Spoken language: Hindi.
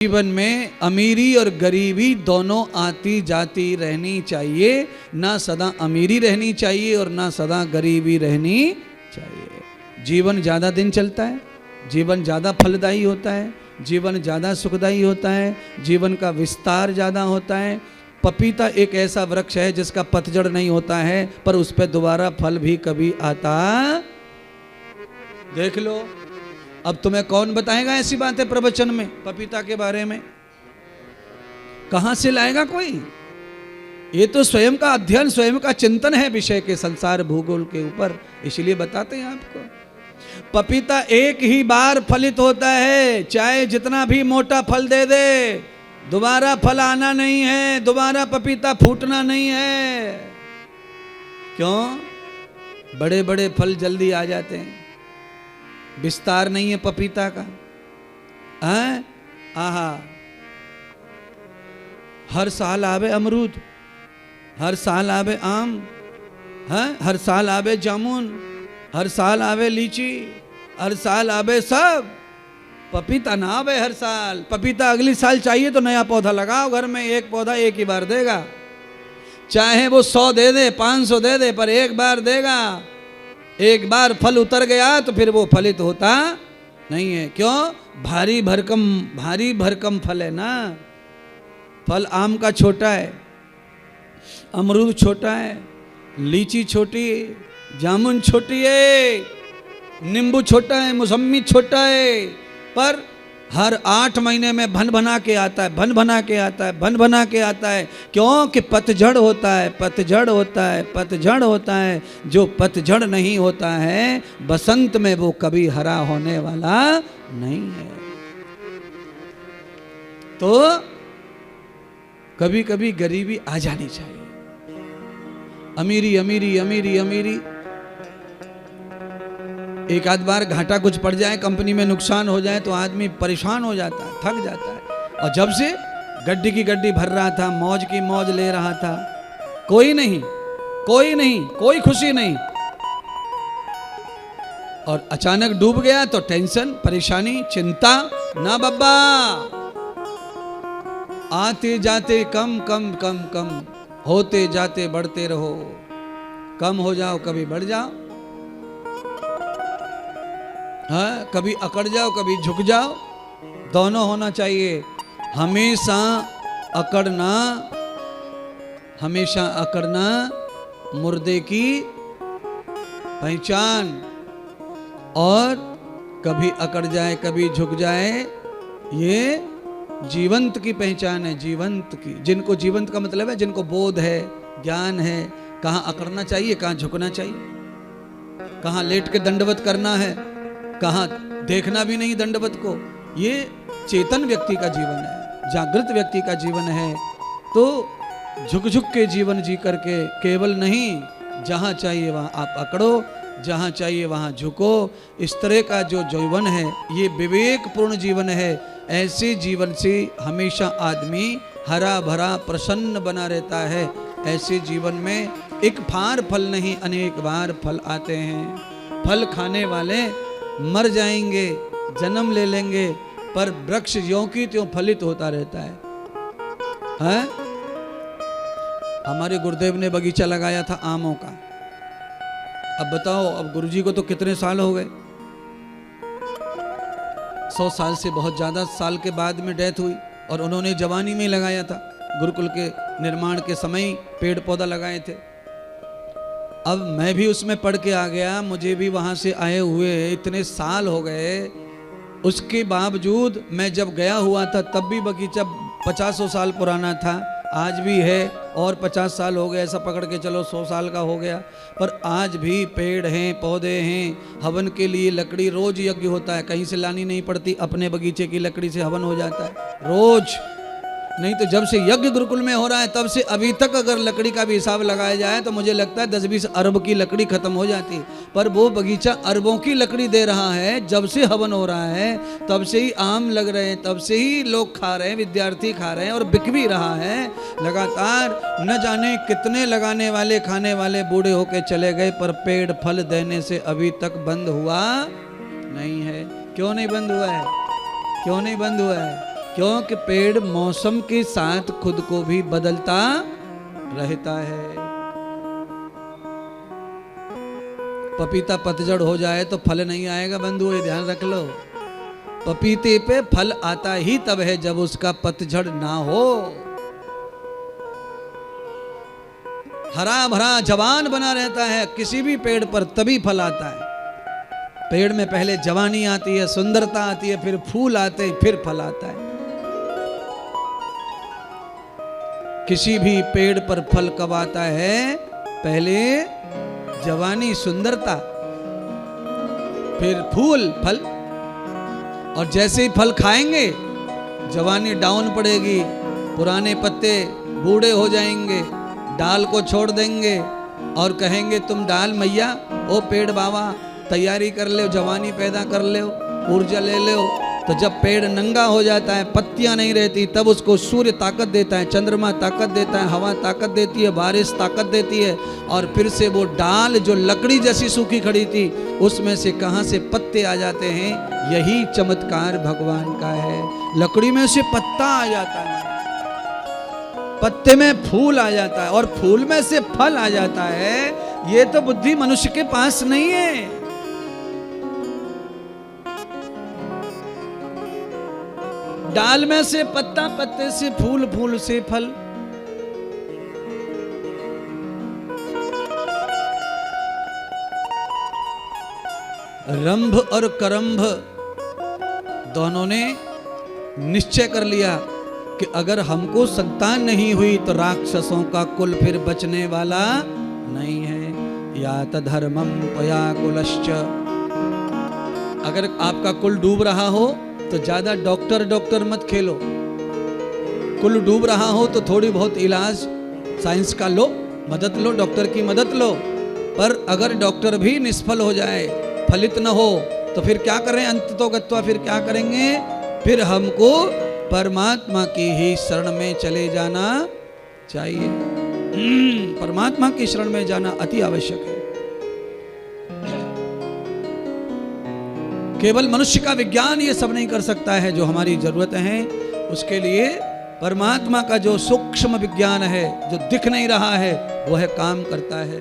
जीवन में अमीरी और गरीबी दोनों आती जाती रहनी चाहिए, ना सदा अमीरी रहनी चाहिए और ना सदा गरीबी रहनी चाहिए। जीवन ज़्यादा दिन चलता है, जीवन ज़्यादा फलदायी होता है, जीवन ज़्यादा सुखदायी होता है, जीवन का विस्तार ज़्यादा होता है। पपीता एक ऐसा वृक्ष है जिसका पतझड़ नहीं होता है, पर उस पर दोबारा फल भी कभी आता। देख लो, अब तुम्हें कौन बताएगा ऐसी बातें प्रवचन में पपीता के बारे में? कहां से लाएगा कोई? ये तो स्वयं का अध्ययन, स्वयं का चिंतन है विषय के, संसार भूगोल के ऊपर, इसलिए बताते हैं आपको। पपीता एक ही बार फलित होता है, चाहे जितना भी मोटा फल दे दे, दोबारा फल आना नहीं है, दोबारा पपीता फूटना नहीं है। क्यों? बड़े बड़े फल जल्दी आ जाते हैं, विस्तार नहीं है पपीता का। आहा, हर साल आवे अमरूद, हर साल आवे आम, हर साल आवे जामुन, हर साल आवे लीची, हर साल आवे सब। पपीता ना आवे हर साल। पपीता अगली साल चाहिए तो नया पौधा लगाओ घर में, एक पौधा एक ही बार देगा, चाहे वो 100 दे दे, 500 दे दे, पर एक बार देगा। एक बार फल उतर गया तो फिर वो फलित होता नहीं है। क्यों? भारी भरकम फल है ना। फल आम का छोटा है, अमरूद छोटा है, लीची छोटी है, जामुन छोटी है, नींबू छोटा है, मौसम्मी छोटा है, पर हर 8 महीने में भन भना के आता है, भन भना के आता है, भन भना के आता है। क्योंकि पतझड़ होता है, पतझड़ होता है, पतझड़ होता है। जो पतझड़ नहीं होता है बसंत में, वो कभी हरा होने वाला नहीं है। तो कभी कभी गरीबी आ जानी चाहिए। अमीरी अमीरी अमीरी अमीरी, एक आध बार घाटा कुछ पड़ जाए, कंपनी में नुकसान हो जाए तो आदमी परेशान हो जाता है, थक जाता है। और जब से गड्डी की गड्डी भर रहा था, मौज की मौज ले रहा था, कोई नहीं, कोई नहीं, कोई खुशी नहीं, और अचानक डूब गया तो टेंशन, परेशानी, चिंता। ना बाबा, आते जाते कम कम कम कम, होते जाते बढ़ते रहो। कम हो जाओ, कभी बढ़ जाओ, हाँ, कभी अकड़ जाओ, कभी झुक जाओ, दोनों होना चाहिए। हमेशा अकड़ना, हमेशा अकड़ना मुर्दे की पहचान, और कभी अकड़ जाए, कभी झुक जाए, ये जीवंत की पहचान है, जीवंत की। जिनको जीवंत का मतलब है जिनको बोध है, ज्ञान है, कहाँ अकड़ना चाहिए, कहाँ झुकना चाहिए, कहाँ लेट के दंडवत करना है, कहाँ देखना भी नहीं दंडवत को। ये चेतन व्यक्ति का जीवन है, जागृत व्यक्ति का जीवन है। तो झुक झुक के जीवन जी करके केवल नहीं, जहाँ चाहिए वहाँ आप अकड़ो, जहाँ चाहिए वहाँ झुको। इस तरह का जो जीवन है ये विवेकपूर्ण जीवन है। ऐसे जीवन से हमेशा आदमी हरा भरा प्रसन्न बना रहता है। ऐसे जीवन में एक फार फल नहीं, अनेक बार फल आते हैं। फल खाने वाले मर जाएंगे, जन्म ले लेंगे, पर वृक्ष ज्यों की त्यों फलित होता रहता है? हमारे गुरुदेव ने बगीचा लगाया था आमों का। अब बताओ, अब गुरुजी को तो कितने साल हो गए? 100 साल से बहुत ज्यादा साल के बाद में डेथ हुई, और उन्होंने जवानी में लगाया था। गुरुकुल के निर्माण के समय पेड़ पौधा लगाए थे। अब मैं भी उसमें पढ़ के आ गया, मुझे भी वहाँ से आए हुए इतने साल हो गए। उसके बावजूद मैं जब गया हुआ था तब भी बगीचा 50 साल पुराना था, आज भी है, और 50 साल हो गए, ऐसा पकड़ के चलो 100 साल का हो गया। पर आज भी पेड़ हैं, पौधे हैं, हवन के लिए लकड़ी, रोज यज्ञ होता है, कहीं से लानी नहीं पड़ती, अपने बगीचे की लकड़ी से हवन हो जाता है रोज। नहीं तो जब से यज्ञ गुरुकुल में हो रहा है तब से अभी तक अगर लकड़ी का भी हिसाब लगाया जाए तो मुझे लगता है 10-20 अरब की लकड़ी खत्म हो जाती। पर वो बगीचा अरबों की लकड़ी दे रहा है। जब से हवन हो रहा है तब से ही आम लग रहे हैं, तब से ही लोग खा रहे हैं, विद्यार्थी खा रहे हैं, और बिक भी रहा है लगातार। न जाने कितने लगाने वाले, खाने वाले बूढ़े होके चले गए, पर पेड़ फल देने से अभी तक बंद हुआ नहीं है। क्यों नहीं बंद हुआ है? क्यों नहीं बंद हुआ है? क्योंकि पेड़ मौसम के साथ खुद को भी बदलता रहता है। पपीता पतझड़ हो जाए तो फल नहीं आएगा बंधु, ये ध्यान रख लो। पपीते पे फल आता ही तब है जब उसका पतझड़ ना हो। हरा भरा जवान बना रहता है किसी भी पेड़ पर, तभी फल आता है। पेड़ में पहले जवानी आती है, सुंदरता आती है, फिर फूल आते हैं, फिर फल आता है। किसी भी पेड़ पर फल कब आता है? पहले जवानी सुंदरता, फिर फूल फल। और जैसे ही फल खाएंगे जवानी डाउन पड़ेगी, पुराने पत्ते बूढ़े हो जाएंगे, डाल को छोड़ देंगे और कहेंगे तुम डाल मैया, ओ पेड़ बाबा तैयारी कर ले, जवानी पैदा कर ले, ऊर्जा ले ले। तो जब पेड़ नंगा हो जाता है, पत्तियां नहीं रहती, तब उसको सूर्य ताकत देता है, चंद्रमा ताकत देता है, हवा ताकत देती है, बारिश ताकत देती है, और फिर से वो डाल जो लकड़ी जैसी सूखी खड़ी थी उसमें से कहां से पत्ते आ जाते हैं। यही चमत्कार भगवान का है। लकड़ी में से पत्ता आ जाता है, पत्ते में फूल आ जाता है, और फूल में से फल आ जाता है। ये तो बुद्धि मनुष्य के पास नहीं है। डाल में से पत्ता, पत्ते से फूल, फूल से फल। रंभ और करंभ दोनों ने निश्चय कर लिया कि अगर हमको संतान नहीं हुई तो राक्षसों का कुल फिर बचने वाला नहीं है। या तधर्मम त्वया कुलश्च, अगर आपका कुल डूब रहा हो तो ज्यादा डॉक्टर मत खेलो। कुल डूब रहा हो तो थोड़ी बहुत इलाज साइंस का लो, मदद लो, डॉक्टर की मदद लो। पर अगर डॉक्टर भी निष्फल हो जाए, फलित न हो, तो फिर क्या करें? अंत तो गत्वा, फिर क्या करेंगे? फिर हमको परमात्मा की ही शरण में चले जाना चाहिए। परमात्मा की शरण में जाना अति आवश्यक है। केवल मनुष्य का विज्ञान ये सब नहीं कर सकता है जो हमारी जरूरत है। उसके लिए परमात्मा का जो सूक्ष्म विज्ञान है, जो दिख नहीं रहा है, वह काम करता है।